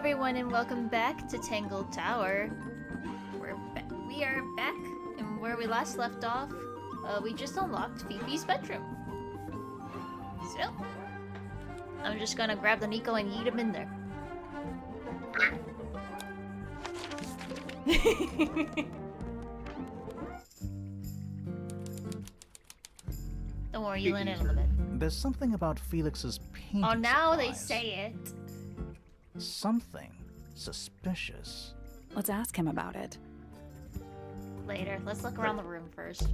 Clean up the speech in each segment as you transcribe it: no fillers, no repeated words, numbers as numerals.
everyone, and welcome back to Tangle Tower. We are back, and where we last left off, we just unlocked Fifi's bedroom. So, I'm just gonna grab the Nico and yeet him in there. Don't worry, you landed on the bed. There's something about Felix's painting Oh, now supplies. they say it. Something suspicious. Let's ask him about it. Later. Let's look around the room first.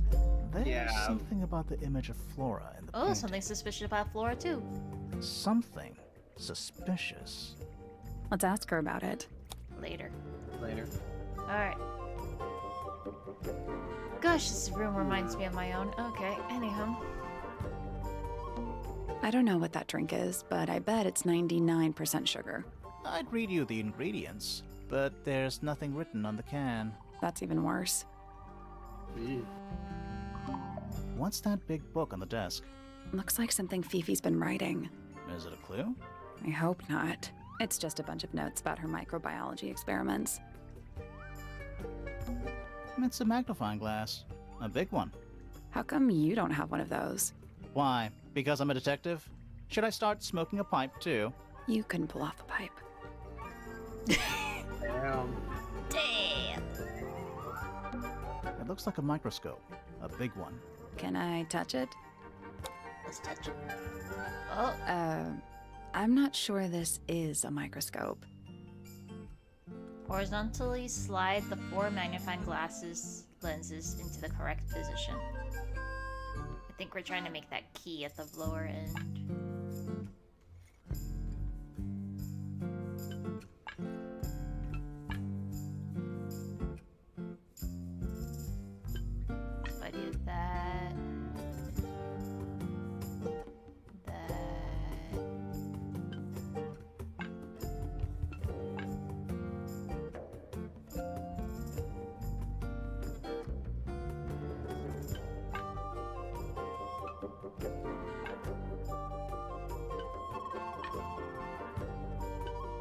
There's something about the image of Flora in the painting. Something suspicious about Flora, too. Something suspicious. Let's ask her about it. Later. Alright. Gosh, this room reminds me of my own. Okay, anyhow. I don't know what that drink is, but I bet it's 99% sugar. I'd read you the ingredients, but there's nothing written on the can. That's even worse. What's that big book on the desk? Looks like something Fifi's been writing. Is it a clue? I hope not. It's just a bunch of notes about her microbiology experiments. It's a magnifying glass. A big one. How come you don't have one of those? Why? Because I'm a detective? Should I start smoking a pipe too? You couldn't pull off a pipe. Damn. Damn. It looks like a microscope. A big one. Can I touch it? Let's touch it. Oh, I'm not sure this is a microscope. horizontally slide the 4 magnifying lenses into the correct position. I think we're trying to make that key at the lower end. If I do that,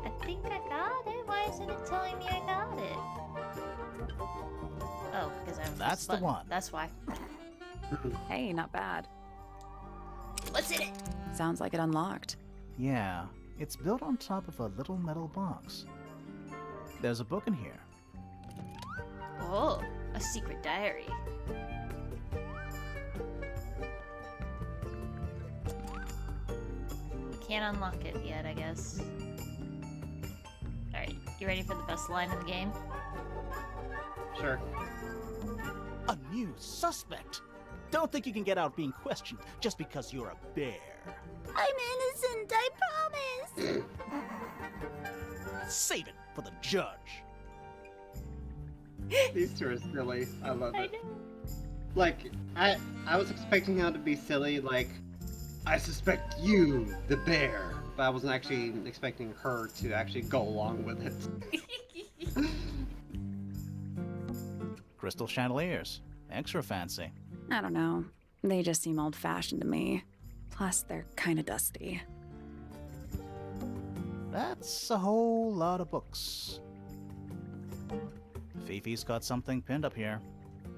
I think I got it. Why isn't it telling me I got it? Oh, because I have That's the one. That's why. Hey, not bad. What's in it? Sounds like it unlocked. Yeah, it's built on top of a little metal box. There's a book in here. Oh, a secret diary. Can't unlock it yet, I guess. Alright, you ready for the best line in the game? Sure. A new suspect! Don't think you can get out being questioned just because you're a bear. I'm innocent, I promise! Save it for the judge. These two are silly. I love I it. know. Like, I was expecting how to be silly, like, I suspect you, the bear. But I wasn't actually expecting her to actually go along with it. Crystal chandeliers. Extra fancy. I don't know. They just seem old-fashioned to me. Plus, they're kinda dusty. That's a whole lot of books. Fifi's got something pinned up here.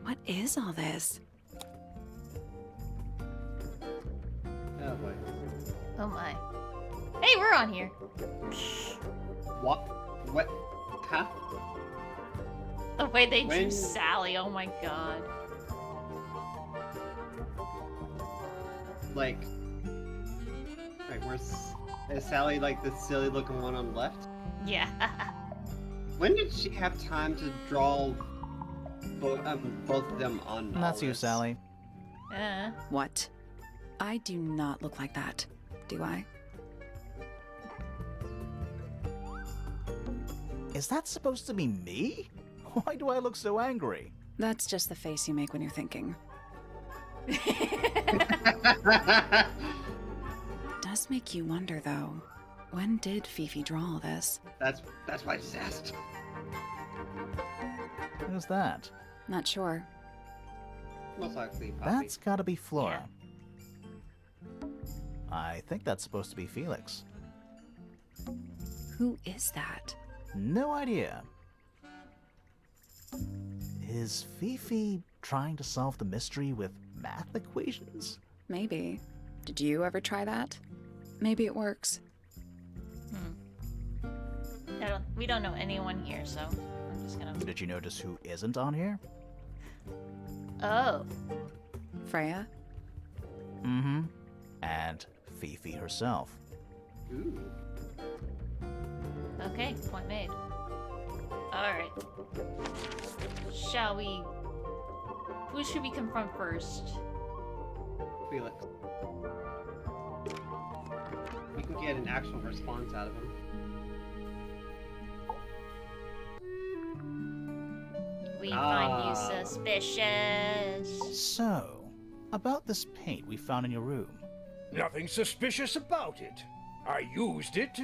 What is all this? Oh boy. Oh my. Hey, we're on here! What? What? Huh? The way they drew When- Sally, oh my god. Like, where's... Is Sally like the silly looking one on the left? Yeah. When did she have time to draw both of them on all That's you, this? Sally. What? I do not look like that, do I? Is that supposed to be me? Why do I look so angry? That's just the face you make when you're thinking. Does make you wonder, though. When did Fifi draw all this? That's why I just asked. Who's that? Not sure. Most likely, Poppy. That's gotta be Flora. I think that's supposed to be Felix. Who is that? No idea. Is Fifi trying to solve the mystery with math equations? Maybe. Did you ever try that? Maybe it works. We don't know anyone here, so I'm just gonna... Did you notice who isn't on here? Oh. Freya? Mm-hmm. And Fifi herself. Ooh. Okay, point made. Alright. Shall we... Who should we confront first? Felix. We can get an actual response out of him. We find you suspicious. So, about this paint we found in your room. Nothing suspicious about it. I used it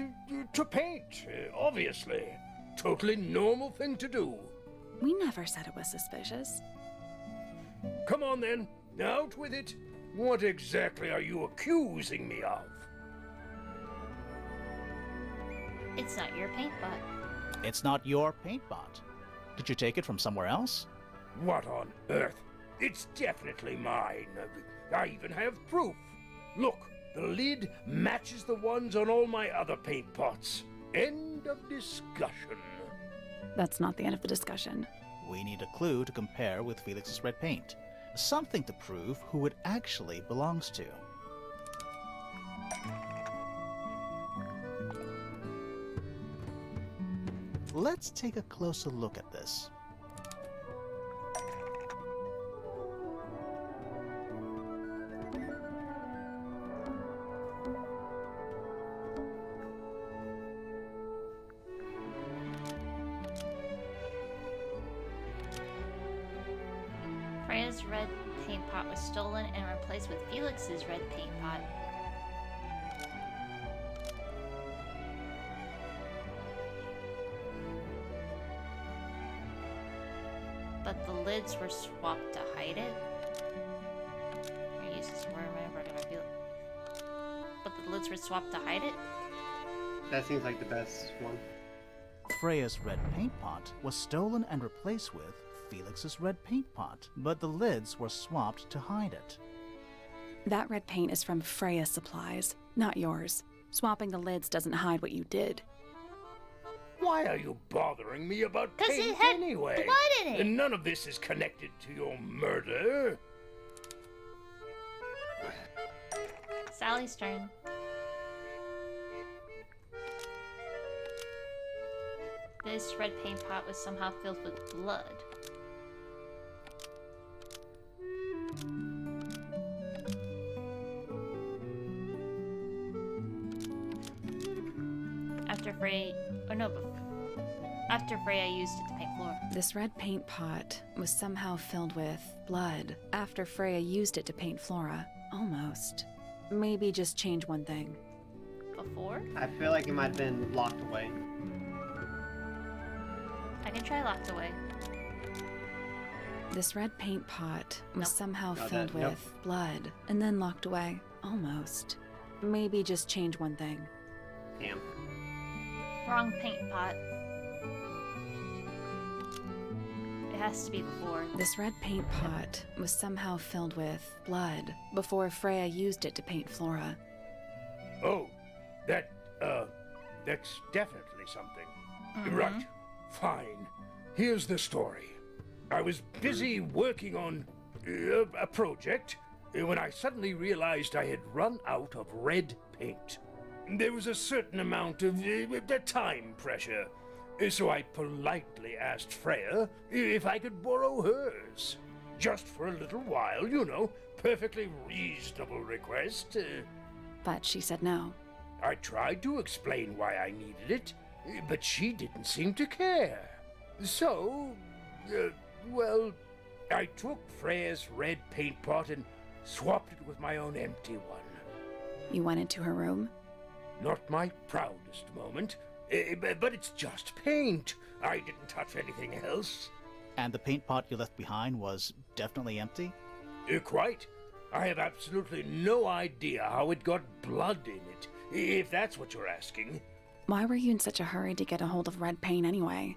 to paint, obviously. Totally normal thing to do. We never said it was suspicious. Come on then, out with it. What exactly are you accusing me of? It's not your paint bot. It's not your paint bot. Did you take it from somewhere else? What on earth? It's definitely mine. I even have proof. Look, the lid matches the ones on all my other paint pots. End of discussion. That's not the end of the discussion. We need a clue to compare with Felix's red paint. Something to prove who it actually belongs to. Let's take a closer look at this. Freya's red paint pot was stolen and replaced with Felix's red paint pot. But the lids were swapped to hide it. I use this word whenever I feel it. But the lids were swapped to hide it? That seems like the best one. Freya's red paint pot was stolen and replaced with Felix's red paint pot, but the lids were swapped to hide it. That red paint is from Freya's supplies, not yours. Swapping the lids doesn't hide what you did. Why are you bothering me about 'Cause paint it had anyway? blood in it. And none of this is connected to your murder. Sally's turn. This red paint pot was somehow filled with blood. After Freya used it to paint Flora. This red paint pot was somehow filled with blood after Freya used it to paint Flora. Almost. Maybe just change one thing. Before? I feel like it might have been locked away. I can try locked away. This red paint pot was Nope. somehow No, filled that- nope. with blood and then locked away. Almost. Maybe just change one thing. Damn. Wrong paint pot. It has to be before. This red paint pot was somehow filled with blood before Freya used it to paint Flora. Oh, that's definitely something. Mhm. Right. Fine. Here's the story. I was busy working on a project when I suddenly realized I had run out of red paint. There was a certain amount of time pressure, so I politely asked Freya if I could borrow hers. Just for a little while, you know. Perfectly reasonable request. But she said no. I tried to explain why I needed it, but she didn't seem to care. So, well, I took Freya's red paint pot and swapped it with my own empty one. You went into her room? Not my proudest moment, but it's just paint. I didn't touch anything else. And the paint pot you left behind was definitely empty? Quite. I have absolutely no idea how it got blood in it, if that's what you're asking. Why were you in such a hurry to get a hold of red paint anyway?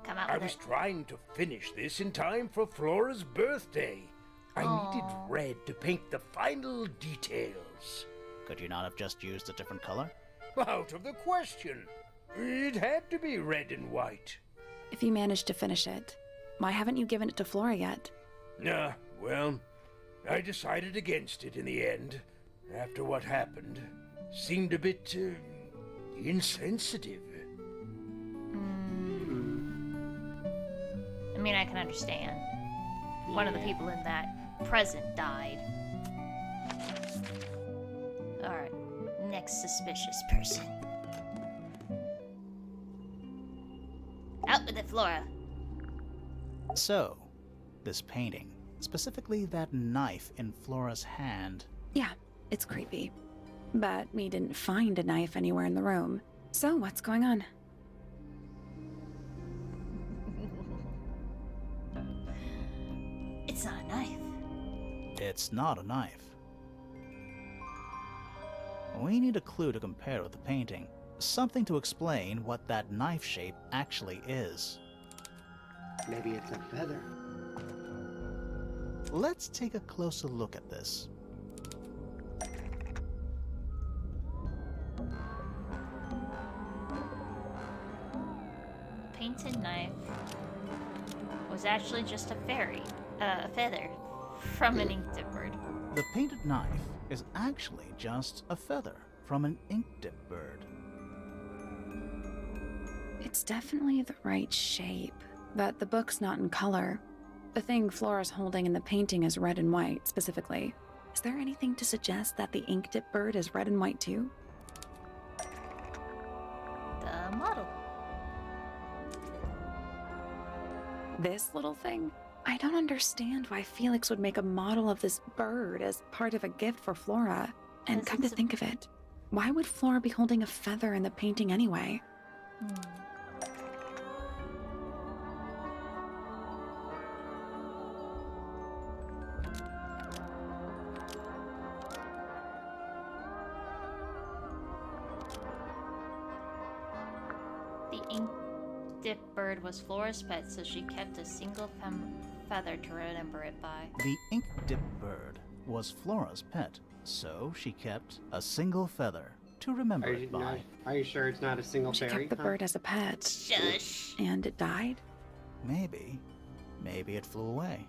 Come out I with was it. trying to finish this in time for Flora's birthday. I needed Aw. red to paint the final details. Could you not have just used a different color? Out of the question. It had to be red and white. If you managed to finish it, why haven't you given it to Flora yet? Well, I decided against it in the end. After what happened, seemed a bit insensitive. I mean, I can understand. One of the people in that present died. Alright, next suspicious person. Out with it, Flora. So, this painting, specifically that knife in Flora's hand, Yeah, it's creepy. But we didn't find a knife anywhere in the room. So what's going on? It's not a knife. it's not a knife. We need a clue to compare with the painting. Something to explain what that knife shape actually is. Maybe it's a feather. Let's take a closer look at this. Painted knife was actually just a feather from an ink dip bird. The painted knife is actually just a feather from an ink dip bird. It's definitely the right shape, but the book's not in color. The thing Flora's holding in the painting is red and white, specifically. Is there anything to suggest that the ink dip bird is red and white too? The model. This little thing? I don't understand why Felix would make a model of this bird as part of a gift for Flora. And Because come to it's a- think of it, why would Flora be holding a feather in the painting anyway? The ink dip bird was Flora's pet, so she kept a single feather to remember it by. The ink dip bird was Flora's pet, so she kept a single feather to remember Are you, it by. are you sure it's not a single She fairy? kept the bird as a pet, Shush. and it died? Maybe it flew away.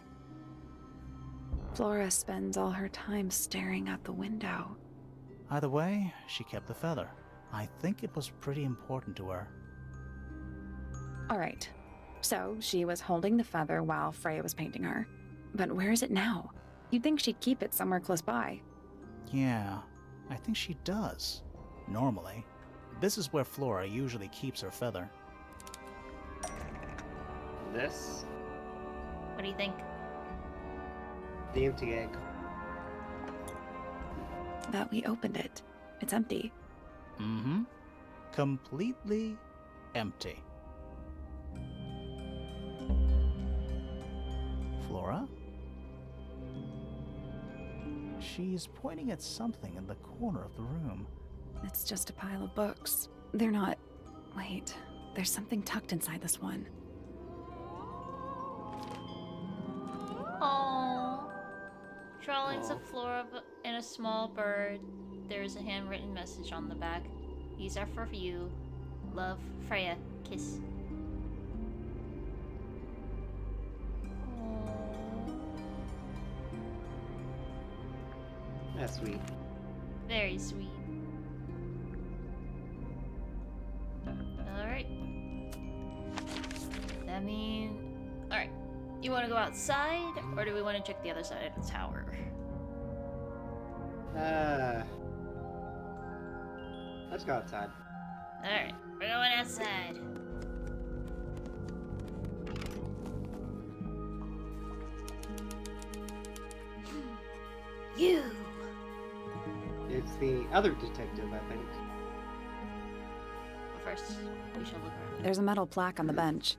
Flora spends all her time staring out the window. Either way, she kept the feather. I think it was pretty important to her. All right, so she was holding the feather while Freya was painting her. But where is it now? You'd think she'd keep it somewhere close by. Yeah, I think she does. Normally. This is where Flora usually keeps her feather. This? What do you think? The empty egg. But we opened it. It's empty. Mm-hmm. Completely empty. Flora? She's pointing at something in the corner of the room. It's just a pile of books. They're not... Wait, there's something tucked inside this one. Aww. Drawings Aw. of Flora and a small bird. There is a handwritten message on the back. These are for you. Love, Freya. Kiss. That's sweet. Very sweet. Alright. I mean... Alright. You want to go outside, or do we want to check the other side of the tower? Let's go outside. Alright, we're going outside. You! It's the other detective, I think. But first, we shall look around. There's a metal plaque on the bench.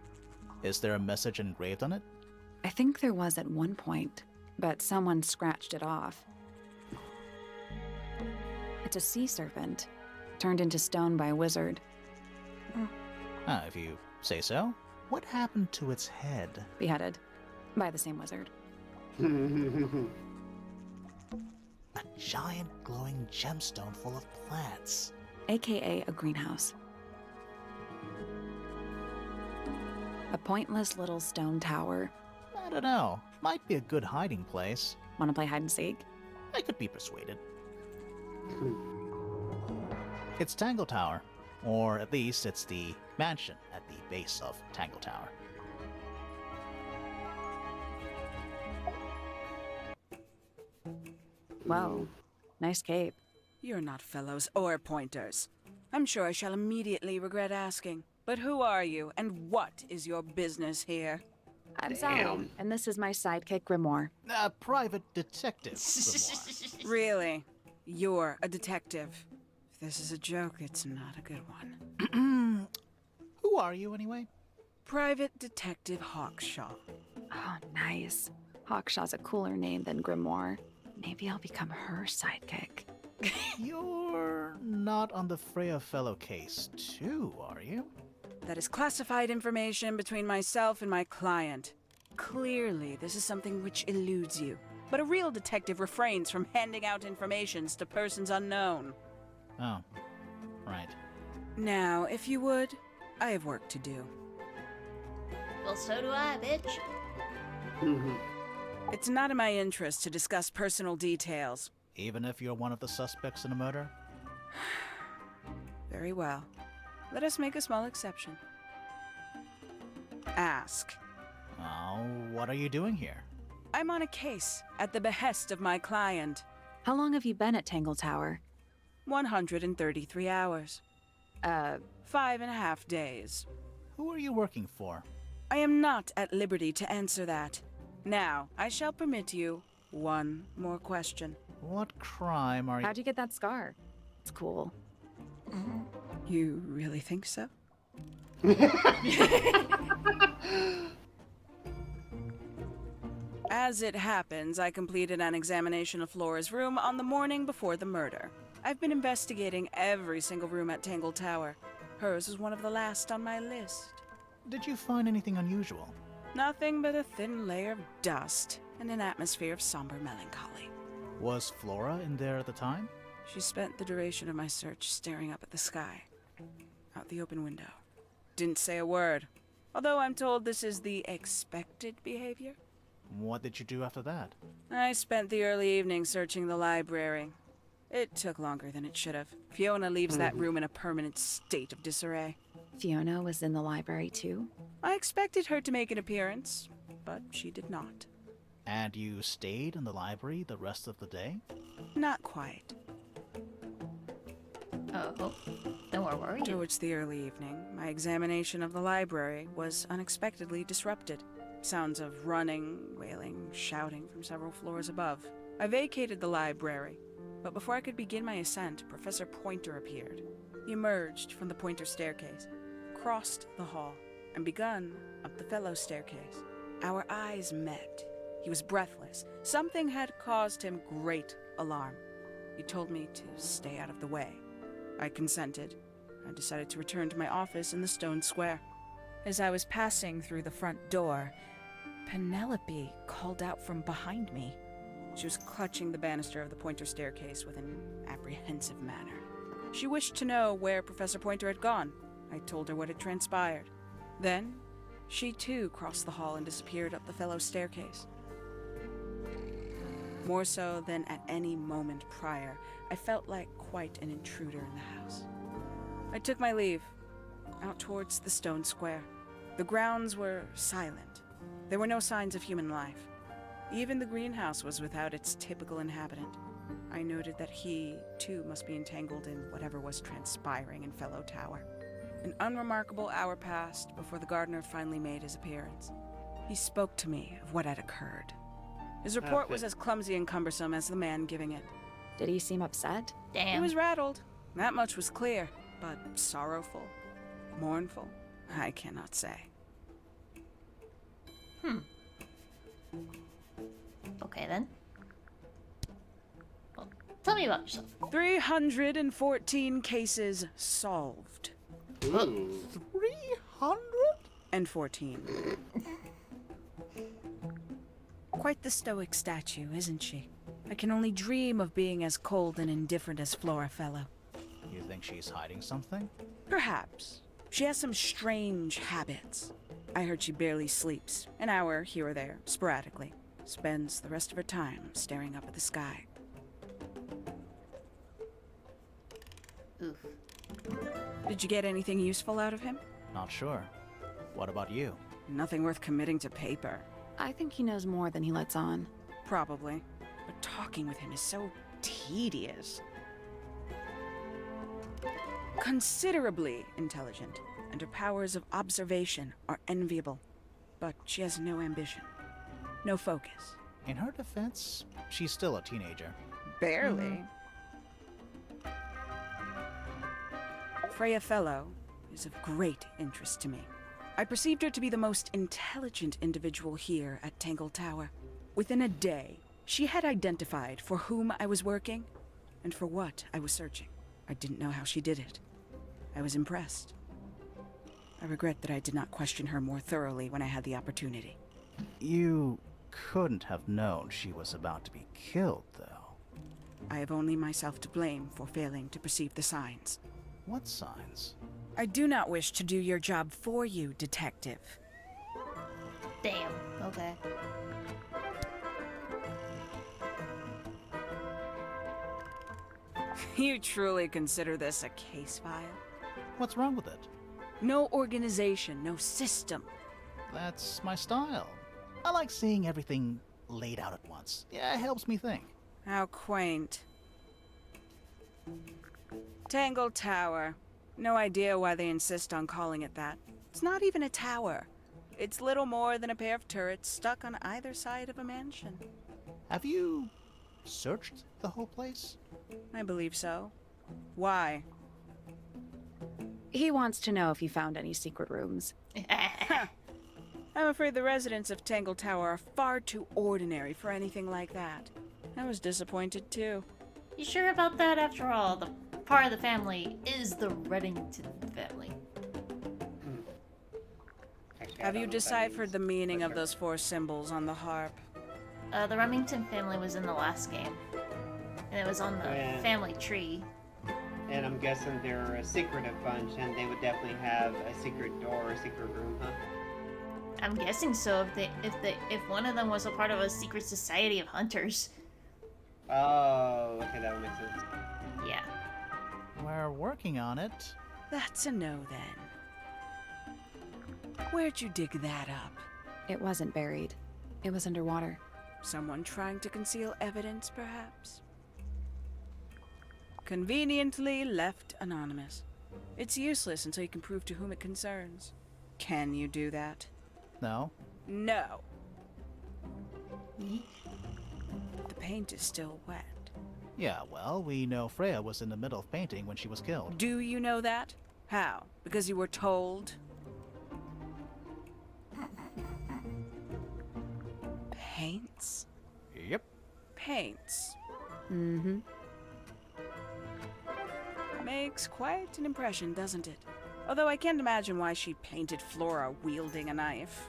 Is there a message engraved on it? I think there was at one point, but someone scratched it off. It's a sea serpent. turned into stone by a wizard. If you say so. What happened to its head? Beheaded by the same wizard. A giant glowing gemstone full of plants. AKA a greenhouse. A pointless little stone tower. I don't know. Might be a good hiding place. Wanna play hide and seek? I could be persuaded. It's Tangle Tower. Or at least it's the mansion at the base of Tangle Tower. Whoa, nice cape. You're not fellows or pointers. I'm sure I shall immediately regret asking. But who are you, and what is your business here? I'm Sally, and this is my sidekick Grimoire. A private detective. Grimoire. Really? You're a detective. If this is a joke, it's not a good one. Who are you, anyway? Private Detective Hawkshaw. Oh, nice. Hawkshaw's a cooler name than Grimoire. Maybe I'll become her sidekick. You're not on the Freya Fellow case, too, are you? That is classified information between myself and my client. Clearly, this is something which eludes you. But a real detective refrains from handing out informations to persons unknown. Oh, right. Now, if you would, I have work to do. Well, so do I, bitch. It's not in my interest to discuss personal details. Even if you're one of the suspects in a murder? Very well. Let us make a small exception. Ask. Oh, what are you doing here? I'm on a case at the behest of my client. How long have you been at Tangle Tower? 133 hours. 5.5 days. Who are you working for? I am not at liberty to answer that. Now, I shall permit you one more question. What crime are you... How'd you get that scar? It's cool. You really think so? As it happens, I completed an examination of Flora's room on the morning before the murder. I've been investigating every single room at Tangle Tower. Hers was one of the last on my list. Did you find anything unusual? Nothing but a thin layer of dust and an atmosphere of somber melancholy. Was Flora in there at the time? She spent the duration of my search staring up at the sky, out the open window. Didn't say a word, although I'm told this is the expected behavior. What did you do after that? I spent the early evening searching the library. It took longer than it should have. Fiona leaves that room in a permanent state of disarray. Fiona was in the library too? I expected her to make an appearance, but she did not. And you stayed in the library the rest of the day? Not quite. Oh, then we're worried. Towards the early evening, my examination of the library was unexpectedly disrupted. Sounds of running, wailing, shouting from several floors above. I vacated the library, but before I could begin my ascent, Professor Pointer appeared. He emerged from the Pointer staircase, crossed the hall, and begun up the fellow staircase. Our eyes met. He was breathless. Something had caused him great alarm. He told me to stay out of the way. I consented. I decided to return to my office in the stone square. As I was passing through the front door, Penelope called out from behind me. She was clutching the banister of the Pointer staircase with an apprehensive manner. She wished to know where Professor Pointer had gone. I told her what had transpired. Then, she too crossed the hall and disappeared up the fellow staircase. More so than at any moment prior, I felt like quite an intruder in the house. I took my leave, out towards the stone square. The grounds were silent. There were no signs of human life. Even the greenhouse was without its typical inhabitant. I noted that he, too, must be entangled in whatever was transpiring in Fellow Tower. An unremarkable hour passed before the gardener finally made his appearance. He spoke to me of what had occurred. His report was as clumsy and cumbersome as the man giving it. Did he seem upset? He Damn. was rattled. That much was clear, but sorrowful, mournful, I cannot say. Okay then. Well, Tell me about yourself. 314 cases solved. Ooh. 300? And 14. Quite the stoic statue, isn't she? I can only dream of being as cold and indifferent as Flora Fellow. You think she's hiding something? Perhaps. She has some strange habits. I heard she barely sleeps, an hour here or there, sporadically. Spends the rest of her time staring up at the sky. Oof. Did you get anything useful out of him? Not sure. What about you? Nothing worth committing to paper. I think he knows more than he lets on. Probably. But talking with him is so tedious. Considerably intelligent, and her powers of observation are enviable. But she has no ambition. No focus. In her defense, she's still a teenager. Barely. Freya Fellow is of great interest to me. I perceived her to be the most intelligent individual here at Tangle Tower. Within a day, she had identified for whom I was working and for what I was searching. I didn't know how she did it. I was impressed. I regret that I did not question her more thoroughly when I had the opportunity. You couldn't have known she was about to be killed, though. I have only myself to blame for failing to perceive the signs. What signs? I do not wish to do your job for you, Detective. Damn. Okay. You truly consider this a case file? What's wrong with it? No organization, no system. That's my style. I like seeing everything laid out at once. Yeah, it helps me think. How quaint. Tangle Tower. No idea why they insist on calling it that. It's not even a tower. It's little more than a pair of turrets stuck on either side of a mansion. Have you searched the whole place? I believe so. Why? He wants to know if you found any secret rooms. I'm afraid the residents of Tangle Tower are far too ordinary for anything like that. I was disappointed too. You sure about that? After all, the part of the family is the Reddington family. Actually, I Have don't you know what that deciphered means, the meaning but of sure. those 4 symbols on the harp? The Remington family was in the last game. And it was on the Yeah. family tree. And I'm guessing they're a secretive bunch, and they would definitely have a secret door or a secret room, huh? I'm guessing so if one of them was a part of a secret society of hunters. Oh, okay, that would make sense. Yeah. We're working on it. That's a no then. Where'd you dig that up? It wasn't buried. It was underwater. Someone trying to conceal evidence, perhaps? Conveniently left anonymous. It's useless until you can prove to whom it concerns. Can you do that? No? No. The paint is still wet. Yeah, well, we know Freya was in the middle of painting when she was killed. Do you know that? How? Because you were told? Paints? Yep. Paints. Mm-hmm. Makes quite an impression, doesn't it? Although I can't imagine why she painted Flora wielding a knife.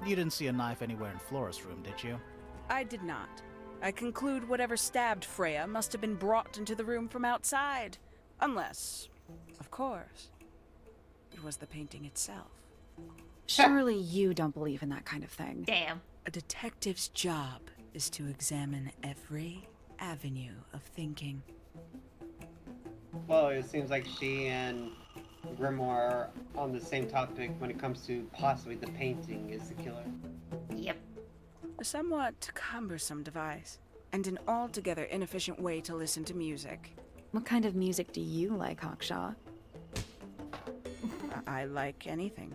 You didn't see a knife anywhere in Flora's room, did you? I did not. I conclude whatever stabbed Freya must have been brought into the room from outside. Unless, of course, it was the painting itself. Surely you don't believe in that kind of thing. Damn. A detective's job is to examine every avenue of thinking. Well, it seems like she and Grimoire are on the same topic when it comes to possibly the painting is the killer. Yep. A somewhat cumbersome device, and an altogether inefficient way to listen to music. What kind of music do you like, Hawkshaw? I like anything.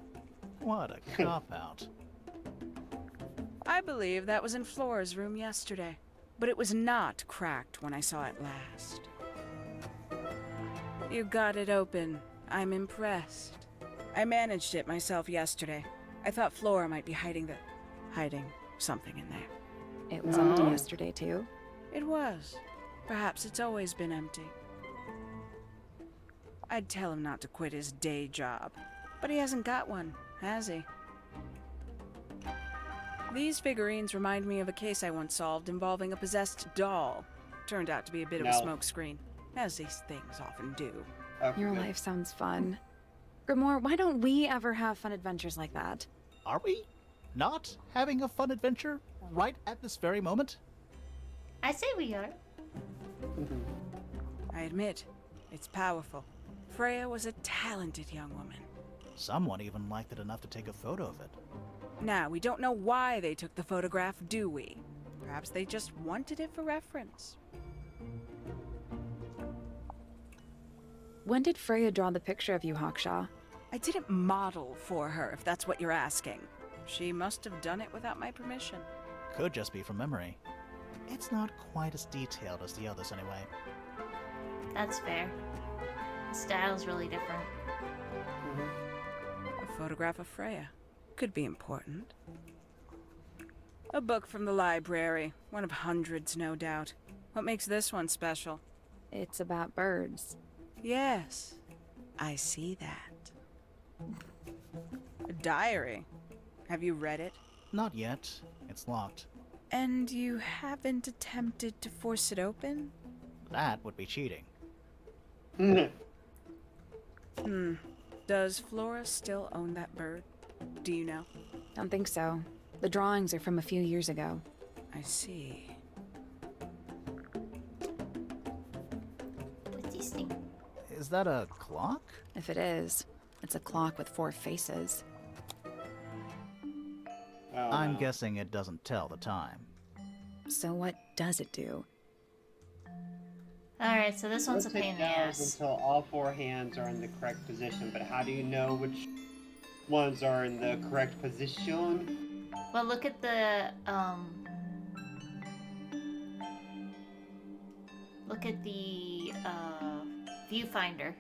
What a cop-out. I believe that was in Flora's room yesterday, but it was not cracked when I saw it last. You got it open. I'm impressed. I managed it myself yesterday. I thought Flora might be hiding something in there. It was empty yesterday, too. It was. Perhaps it's always been empty. I'd tell him not to quit his day job, but he hasn't got one, has he? These figurines remind me of a case I once solved involving a possessed doll. Turned out to be a bit of a smokescreen, as these things often do. Okay, Your good. life sounds fun. Grimoire, why don't we ever have fun adventures like that? Are we not having a fun adventure right at this very moment? I say we are. I admit, it's powerful. Freya was a talented young woman. Someone even liked it enough to take a photo of it. Now, we don't know why they took the photograph, do we? Perhaps they just wanted it for reference. When did Freya draw the picture of you, Hawkshaw? I didn't model for her, if that's what you're asking. She must have done it without my permission. Could just be from memory. It's not quite as detailed as the others anyway. That's fair. The style's really different. A photograph of Freya. Could be important. A book from the library. One of hundreds, no doubt. What makes this one special? It's about birds. Yes, I see that. A diary. Have you read it? Not yet. It's locked. And you haven't attempted to force it open? That would be cheating. Does Flora still own that bird? Do you know? Don't think so. The drawings are from a few years ago. I see. What's this thing? Is that a clock? If it is, it's a clock with 4 faces. Oh, I'm no. guessing it doesn't tell the time. So what does it do? Alright, so this one's a Rotate pain in the downwards ass. until all 4 hands are in the correct position, but how do you know which ones are in the correct position? Well, look at the, look at the, viewfinder.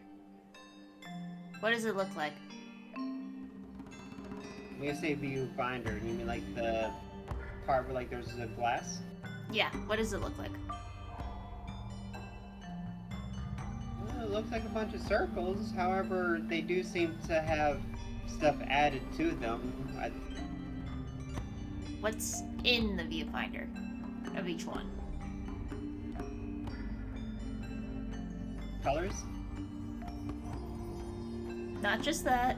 What does it look like? When you say viewfinder, you mean like the part where like there's a glass? Yeah, what does it look like? Well, it looks like a bunch of circles. However, they do seem to have stuff added to them. What's in the viewfinder of each one? Colors? Not just that.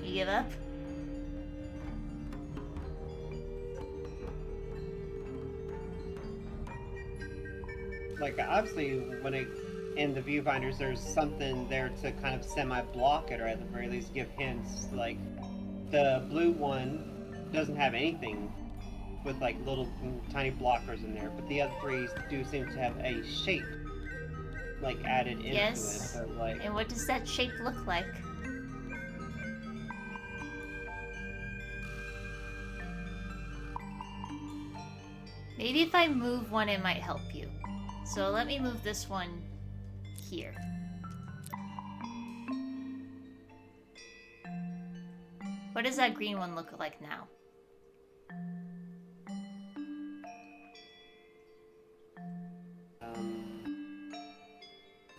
You give up? Like, obviously, when it in the viewfinders, there's something there to kind of semi-block it, or at the very least give hints. Like, the blue one doesn't have anything with, like, little tiny blockers in there, but the other 3 do seem to have a shape, like, added into Yes. it. So, like, And what does that shape look like? Maybe if I move one, it might help you. So let me move this one here. What does that green one look like now?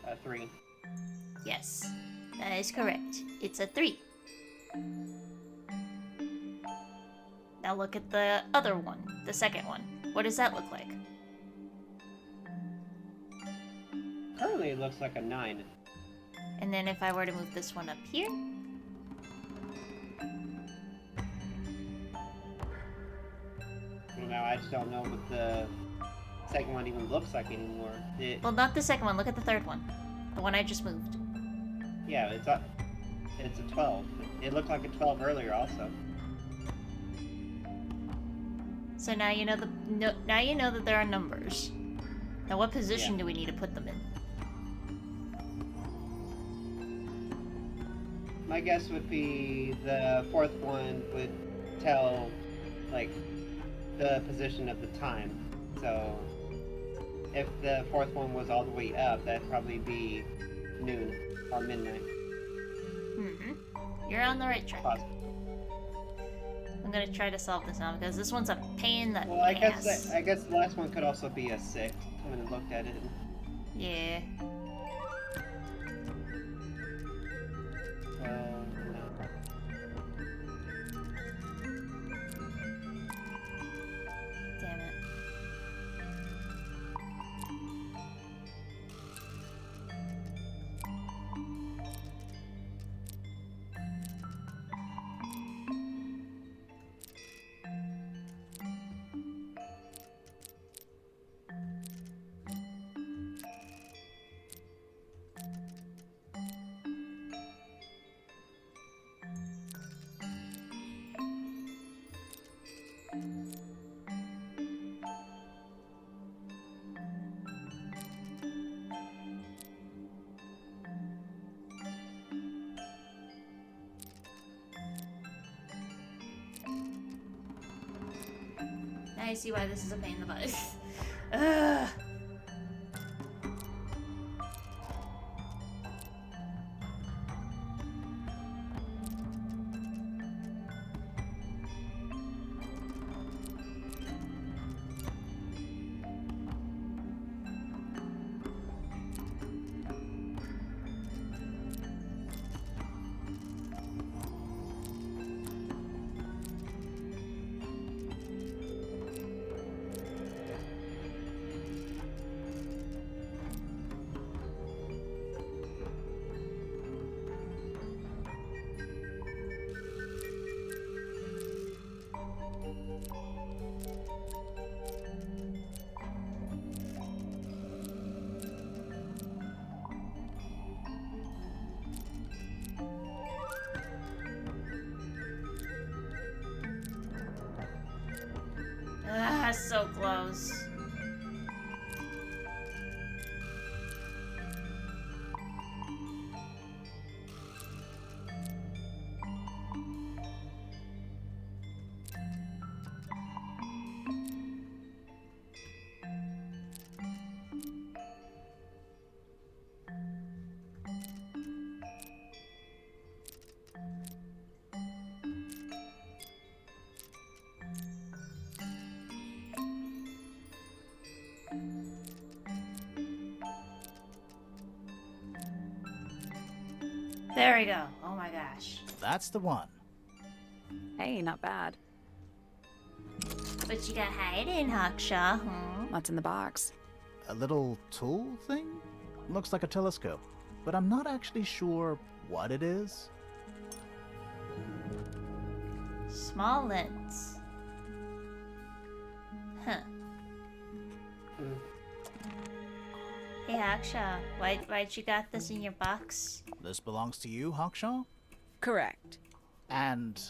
a 3. Yes, that is correct. It's a 3. Now look at the other one, the second one. What does that look like? Currently, it looks like a 9. And then if I were to move this one up here, Now, I just don't know what the second one even looks like anymore. well, not the second one, look at the third one. The one I just moved. Yeah, it's a 12. It looked like a 12 earlier, also. So now you know now you know that there are numbers. Now what position do we need to put them in? My guess would be the 4th one would tell, like, the position of the time. So, if the 4th one was all the way up, that'd probably be noon or midnight. Mm-hmm. You're on the right track. Possible. I'm gonna try to solve this now because this one's a pain in the Well, I ass. guess the last one could also be a 6. I haven't looked at it. Yeah. No. Damn it. Now I see why this is a pain in the butt. Ugh. Ah, so close. There we go. Oh my gosh. That's the one. Hey, not bad. What you got hiding, Hawkshaw? What's in the box? A little tool thing? Looks like a telescope, but I'm not actually sure what it is. Small lens. Huh. Hey, Hawkshaw. Why'd you got this in your box? This belongs to you, Hawkshaw? Correct. And,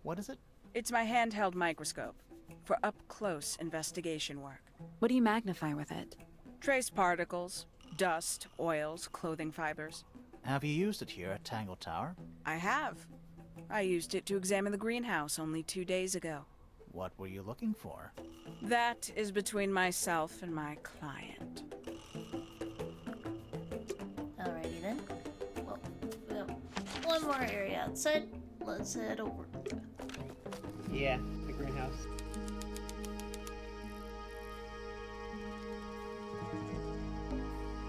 what is it? It's my handheld microscope for up-close investigation work. What do you magnify with it? Trace particles, dust, oils, clothing fibers. Have you used it here at Tangle Tower? I have. I used it to examine the greenhouse only 2 days ago. What were you looking for? That is between myself and my client. Alrighty then. Well, we got one more area outside. Let's head over. Yeah, the greenhouse.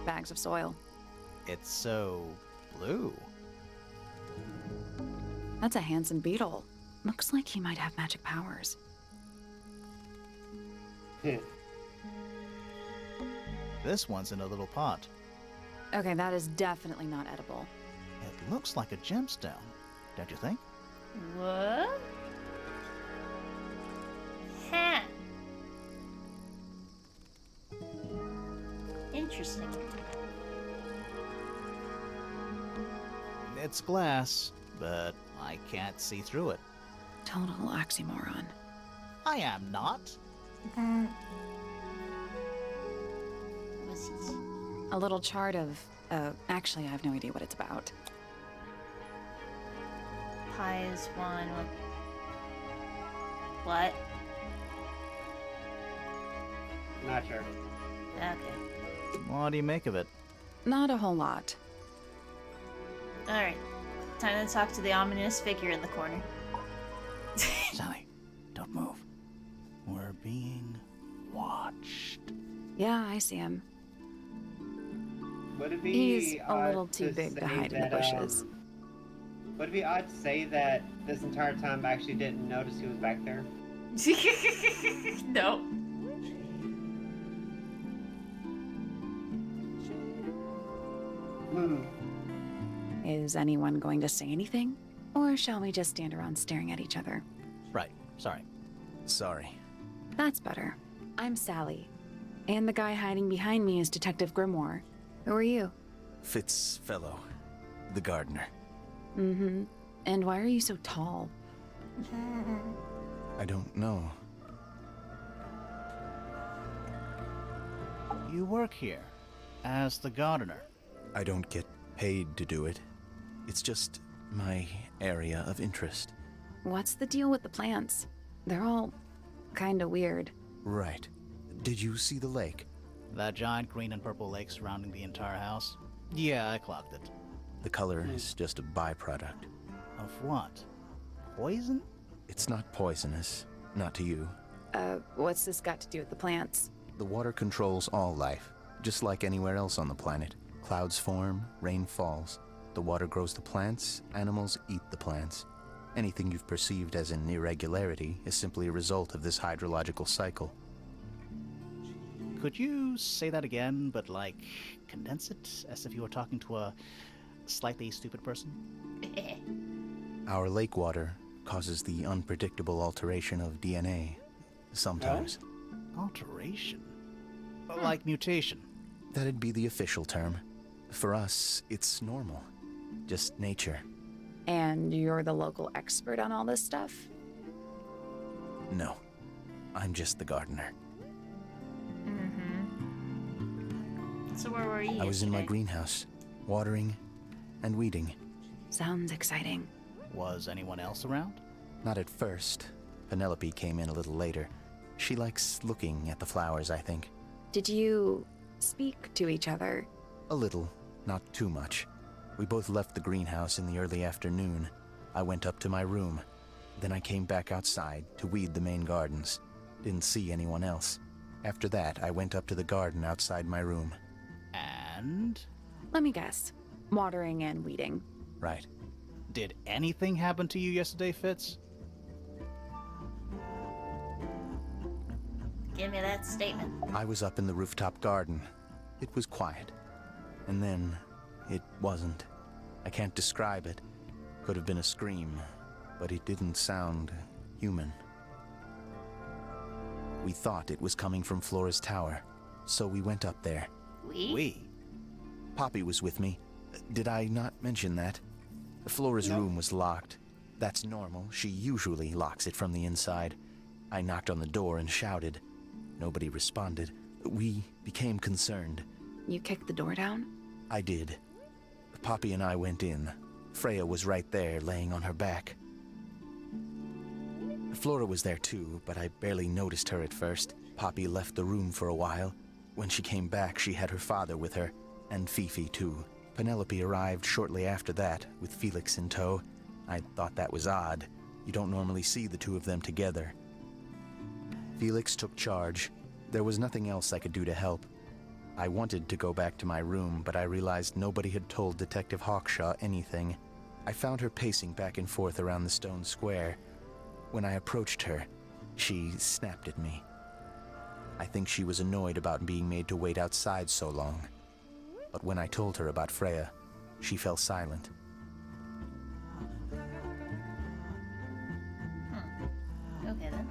Bags of soil. It's so blue. That's a handsome beetle. Looks like he might have magic powers. This one's in a little pot. Okay, that is definitely not edible. It looks like a gemstone, don't you think? What? Ha! Interesting. It's glass, but I can't see through it. Total oxymoron. I am not. What's it? A little chart of... actually, I have no idea what it's about. Pi is 1. What? Not sure. Okay. What do you make of it? Not a whole lot. Alright. Time to talk to the ominous figure in the corner. Sally, don't move. We're being watched. Yeah, I see him. Would it be He's a odd little too big to say hide in the that, bushes. Would it be odd to say that this entire time I actually didn't notice he was back there? No. Is anyone going to say anything? Or shall we just stand around staring at each other? Right, sorry. Sorry. That's better. I'm Sally. And the guy hiding behind me is Detective Grimoire. Who are you? Fitzfellow, the gardener. Mm-hmm. And why are you so tall? I don't know. You work here as the gardener. I don't get paid to do it. It's just my area of interest. What's the deal with the plants? They're all kinda weird. Right. Did you see the lake? That giant green and purple lake surrounding the entire house? Yeah, I clocked it. The color is just a byproduct. Of what? Poison? It's not poisonous. Not to you. What's this got to do with the plants? The water controls all life, just like anywhere else on the planet. Clouds form, rain falls. The water grows the plants, animals eat the plants. Anything you've perceived as an irregularity is simply a result of this hydrological cycle. Could you say that again, but like, condense it as if you were talking to a slightly stupid person? Our lake water causes the unpredictable alteration of DNA. Sometimes. Alteration? Like mutation? That'd be the official term. For us, it's normal. Just nature. And you're the local expert on all this stuff? No. I'm just the gardener. So where were you I was in my yesterday? greenhouse, watering and weeding. Sounds exciting. Was anyone else around? Not at first. Penelope came in a little later. She likes looking at the flowers, I think. Did you speak to each other? A little, not too much. We both left the greenhouse in the early afternoon. I went up to my room. Then I came back outside to weed the main gardens. Didn't see anyone else. After that, I went up to the garden outside my room. And? Let me guess. Watering and weeding. Right. Did anything happen to you yesterday, Fitz? Give me that statement. I was up in the rooftop garden. It was quiet. And then, it wasn't. I can't describe it. Could have been a scream, but it didn't sound human. We thought it was coming from Flora's tower, so we went up there. We? Poppy was with me. Did I not mention that? Flora's room was locked. That's normal. She usually locks it from the inside. I knocked on the door and shouted. Nobody responded. We became concerned. You kicked the door down? I did. Poppy and I went in. Freya was right there, laying on her back. Flora was there too, but I barely noticed her at first. Poppy left the room for a while. When she came back, she had her father with her, and Fifi too. Penelope arrived shortly after that, with Felix in tow. I thought that was odd. You don't normally see the two of them together. Felix took charge. There was nothing else I could do to help. I wanted to go back to my room, but I realized nobody had told Detective Hawkshaw anything. I found her pacing back and forth around the stone square. When I approached her, she snapped at me. I think she was annoyed about being made to wait outside so long. But when I told her about Freya, she fell silent. Okay then.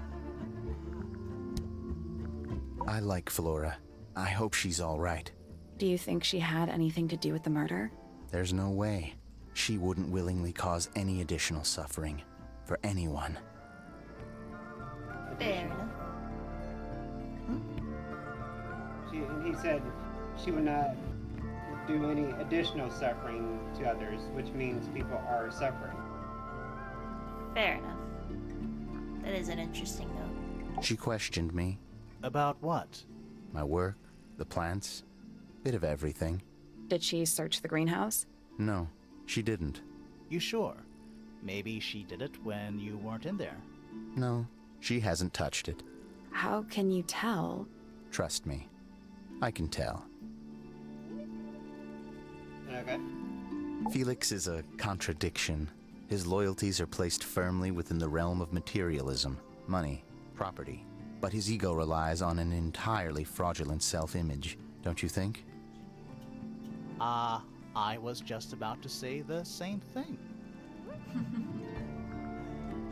I like Flora. I hope she's all right. Do you think she had anything to do with the murder? There's no way. She wouldn't willingly cause any additional suffering for anyone. Fair enough. He said she would not do any additional suffering to others, which means people are suffering. Fair enough. That is an interesting note. She questioned me. About what? My work, the plants, bit of everything. Did she search the greenhouse? No, she didn't. You sure? Maybe she did it when you weren't in there. No, she hasn't touched it. How can you tell? Trust me. I can tell. Okay. Felix is a contradiction. His loyalties are placed firmly within the realm of materialism, money, property. But his ego relies on an entirely fraudulent self-image, don't you think? I was just about to say the same thing.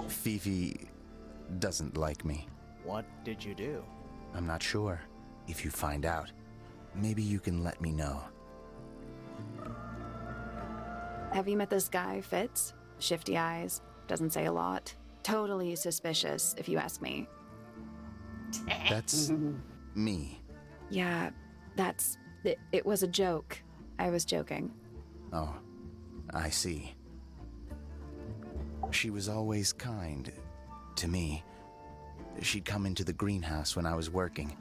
Fifi doesn't like me. What did you do? I'm not sure. If you find out, maybe you can let me know. Have you met this guy, Fitz? Shifty eyes, doesn't say a lot. Totally suspicious, if you ask me. That's me. Yeah, it was a joke. I was joking. Oh, I see. She was always kind to me. She'd come into the greenhouse when I was working,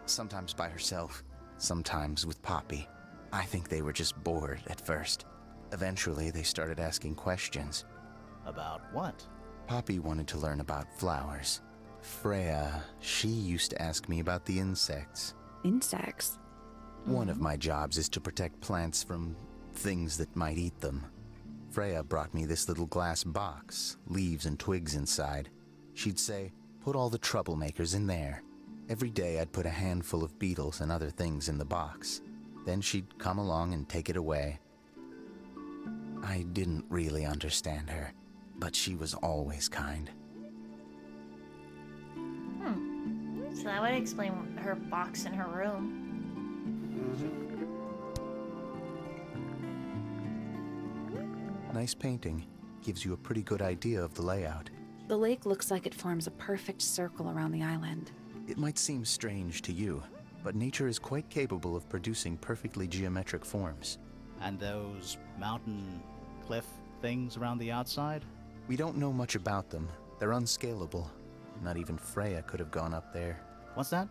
sometimes by herself, sometimes with Poppy. I think they were just bored at first. Eventually, they started asking questions. About what? Poppy wanted to learn about flowers. Freya, she used to ask me about the insects. Insects? One of my jobs is to protect plants from things that might eat them. Freya brought me this little glass box, leaves and twigs inside. She'd say, put all the troublemakers in there. Every day I'd put a handful of beetles and other things in the box. Then she'd come along and take it away. I didn't really understand her, but she was always kind. So that would explain her box in her room. Nice painting. Gives you a pretty good idea of the layout. The lake looks like it forms a perfect circle around the island. It might seem strange to you, but nature is quite capable of producing perfectly geometric forms. And those mountain cliff things around the outside? We don't know much about them. They're unscalable. Not even Freya could have gone up there. What's that?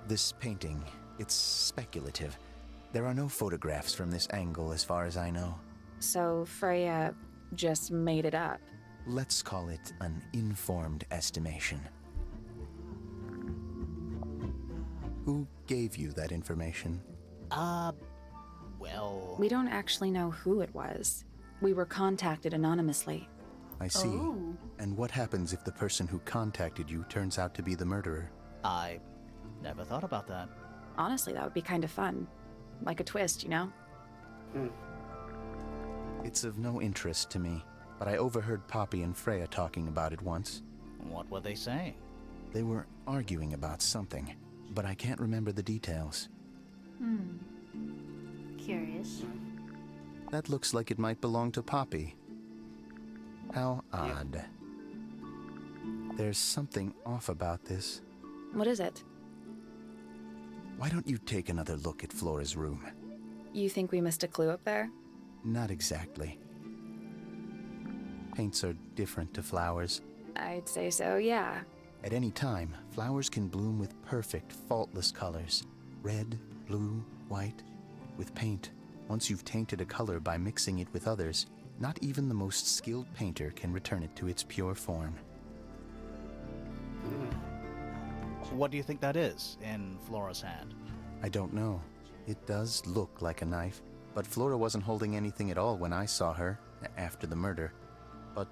This painting, it's speculative. There are no photographs from this angle as far as I know. So Freya just made it up. Let's call it an informed estimation. Who gave you that information? Well... We don't actually know who it was. We were contacted anonymously. I see. Oh. And what happens if the person who contacted you turns out to be the murderer? I never thought about that. Honestly, that would be kind of fun. Like a twist, you know? It's of no interest to me, but I overheard Poppy and Freya talking about it once. What were they saying? They were arguing about something, but I can't remember the details. Curious. That looks like it might belong to Poppy. How odd. There's something off about this. What is it? Why don't you take another look at Flora's room? You think we missed a clue up there? Not exactly. Paints are different to flowers. I'd say so, yeah. At any time, flowers can bloom with perfect, faultless colors. Red, blue, white. With paint, once you've tainted a color by mixing it with others, not even the most skilled painter can return it to its pure form. What do you think that is in Flora's hand? I don't know. It does look like a knife, but Flora wasn't holding anything at all when I saw her, after the murder. But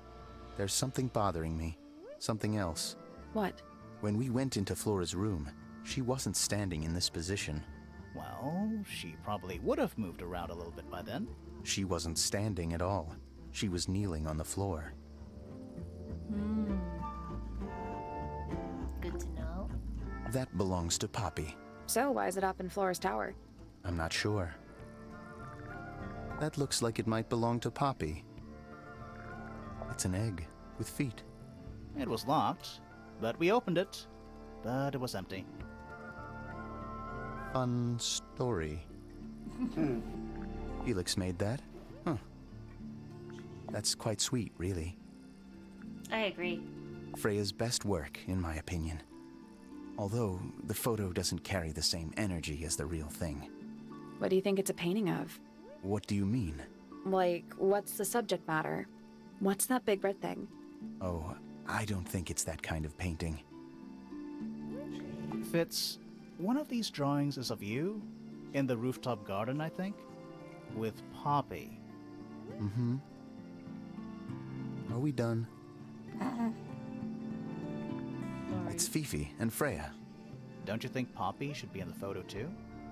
there's something bothering me. Something else. What? When we went into Flora's room, she wasn't standing in this position. Well, she probably would have moved around a little bit by then. She wasn't standing at all. She was kneeling on the floor. Good to know. That belongs to Poppy. So why is it up in Flora's tower? I'm not sure. That looks like it might belong to Poppy. It's an egg with feet. It was locked, but we opened it, but it was empty. Fun story. Felix made that? Huh. That's quite sweet, really. I agree. Freya's best work, in my opinion. Although, the photo doesn't carry the same energy as the real thing. What do you think it's a painting of? What do you mean? Like, what's the subject matter? What's that big red thing? Oh, I don't think it's that kind of painting. Fitz, one of these drawings is of you, in the rooftop garden, I think, with Poppy. Mm-hmm. Are we done? It's Fifi and Freya. Don't you think Poppy should be in the photo too?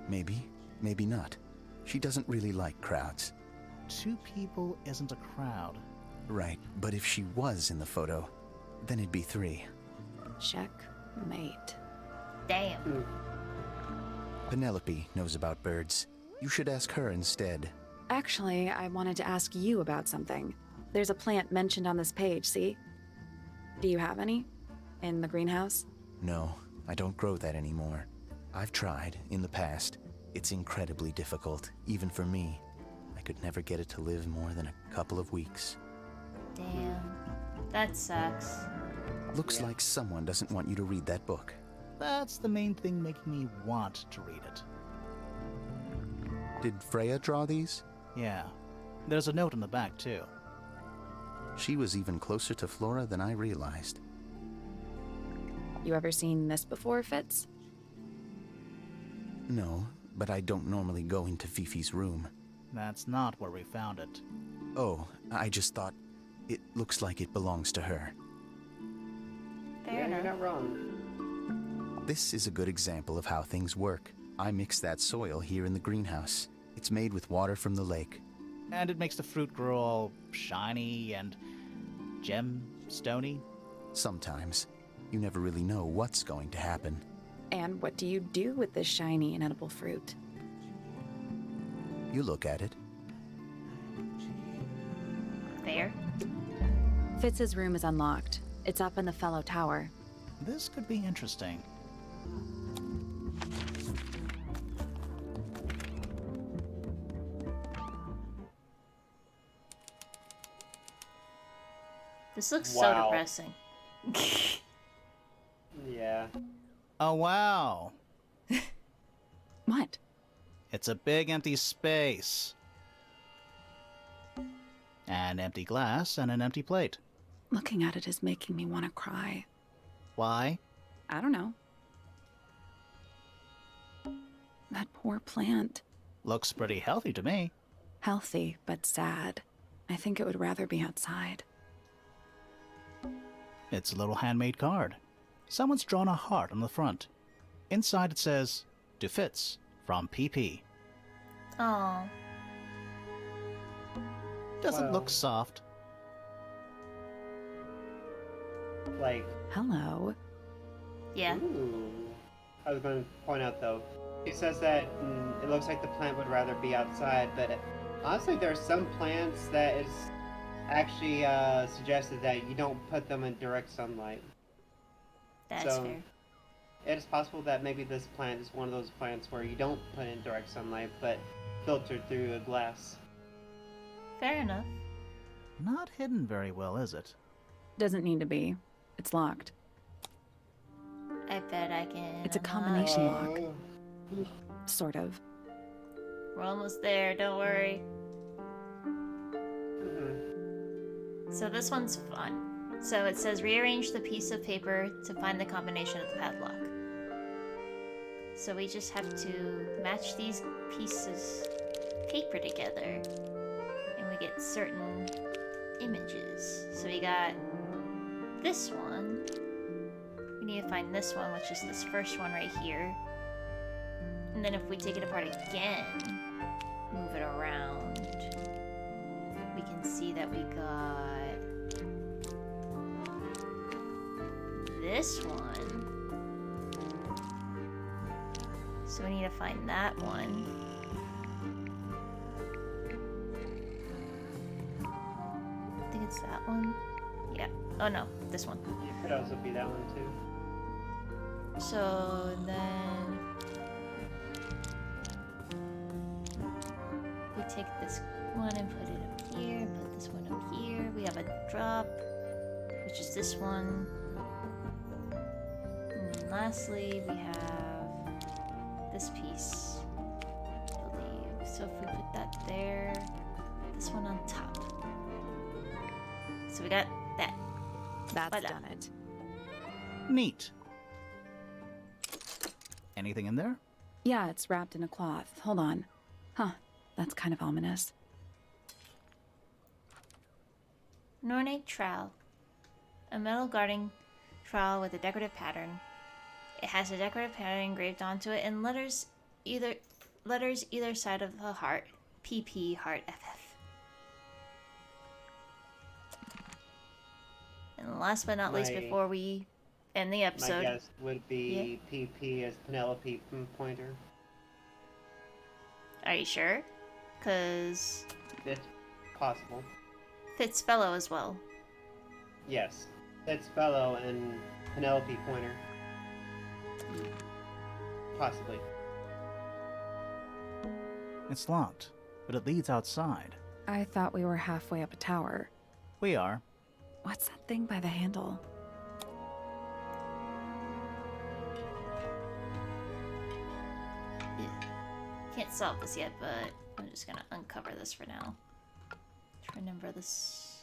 Maybe, maybe not. She doesn't really like crowds. 2 people isn't a crowd. Right, but if she was in the photo, then it'd be 3. Checkmate. Damn. Penelope knows about birds. You should ask her instead. Actually, I wanted to ask you about something. There's a plant mentioned on this page, see? Do you have any? In the greenhouse? No, I don't grow that anymore. I've tried in the past. It's incredibly difficult, even for me. I could never get it to live more than a couple of weeks. Damn. That sucks. Looks like someone doesn't want you to read that book. That's the main thing making me want to read it. Did Freya draw these? Yeah. There's a note on the back, too. She was even closer to Flora than I realized. You ever seen this before, Fitz? No, but I don't normally go into Fifi's room. That's not where we found it. Oh, I just thought it looks like it belongs to her. Fair Yeah, enough. you're not wrong. This is a good example of how things work. I mix that soil here in the greenhouse. It's made with water from the lake. And it makes the fruit grow all shiny and gemstony. Sometimes. You never really know what's going to happen. And what do you do with this shiny, inedible fruit? You look at it. Fair. Fitz's room is unlocked. It's up in the fellow tower. This could be interesting. This looks so Wow. depressing. Yeah. Oh, wow. What? It's a big empty space. An empty glass and an empty plate. Looking at it is making me want to cry. Why? I don't know. That poor plant. Looks pretty healthy to me. Healthy, but sad. I think it would rather be outside. It's a little handmade card. Someone's drawn a heart on the front. Inside it says, "To Fitz, from PP." Oh. Doesn't Wow. look soft. Like, Hello. Yeah. ooh. I was going to point out though, he says that it looks like the plant would rather be outside, but honestly, there's some plants that is actually suggested that you don't put them in direct sunlight. That's So- fair. It is possible that maybe this plant is one of those plants where you don't put in direct sunlight, but filtered through a glass. Fair enough. Not hidden very well, is it? Doesn't need to be. It's locked. I bet I can. It's a unlock combination it. lock. Sort of. We're almost there, don't worry. Mhm. So this one's fun. So it says rearrange the piece of paper to find the combination of the padlock. So we just have to match these pieces of paper together and we get certain images. So we got this one. We need to find this one, which is this first one right here. And then if we take it apart again, move it around, we can see that we got this one. So we need to find that one. I think it's that one. Yeah. Oh no, this one. It could also be that one too. So then we take this one and put it up here, put this one up here. We have a drop, which is this one. And then lastly, we have this piece, I believe. So if we put that there, this one on top. So we got that. That's Voila. done it. Neat. Anything in there? Yeah, it's wrapped in a cloth. Hold on. Huh, that's kind of ominous. An ornate trowel. A metal guarding trowel with a decorative pattern. It has a decorative pattern engraved onto it in letters either side of the heart. PP heart FF. And last but not least, before we end the My episode, guess would be PP as Penelope pointer. are you sure? Cause It's possible. fits fellow as well. Yes. It's fellow and Penelope pointer. Possibly. It's locked, but it leads outside. I thought we were halfway up a tower. We are. What's that thing by the handle? Can't solve this yet, but I'm just gonna uncover this for now. Try to remember this.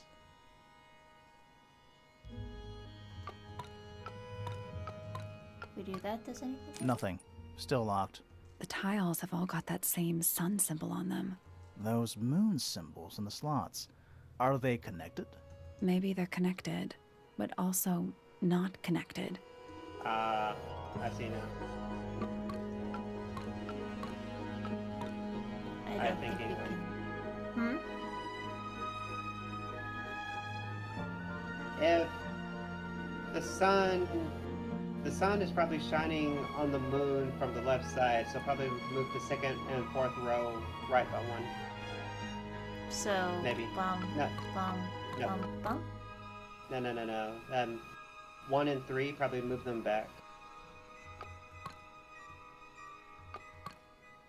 We do that, does anything? Nothing. Still locked. The tiles have all got that same sun symbol on them. Those moon symbols in the slots. Are they connected? Maybe they're connected, but also not connected. I see now. I don't think we anyway. can. If the sun is probably shining on the moon from the left side, so probably move the second and fourth row right by one. So, Maybe. bum, No. bum, No. bum. No. 1 and 3, probably move them back.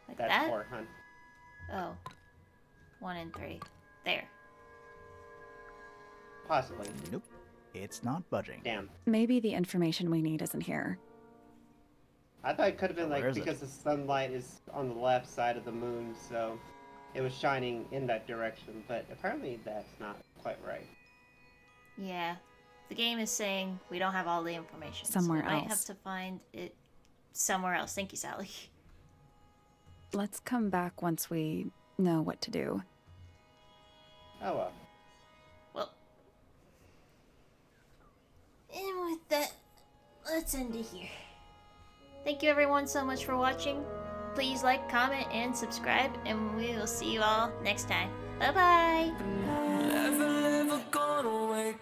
Like That's that? 4, hon. Oh. 1 and 3. There. Possibly. Nope. It's not budging. Damn. Maybe the information we need isn't here. I thought it could have been Where like is it? because the sunlight is on the left side of the moon, so it was shining in that direction, but apparently that's not quite right. Yeah. The game is saying we don't have all the information. Somewhere so we might have else. to find it somewhere else. Thank you, Sally. Let's come back once we know what to do. Oh well. Well. And with that, let's end it here. Thank you everyone so much for watching. Please like, comment, and subscribe, and we will see you all next time. Bye-bye! Never, ever gonna wake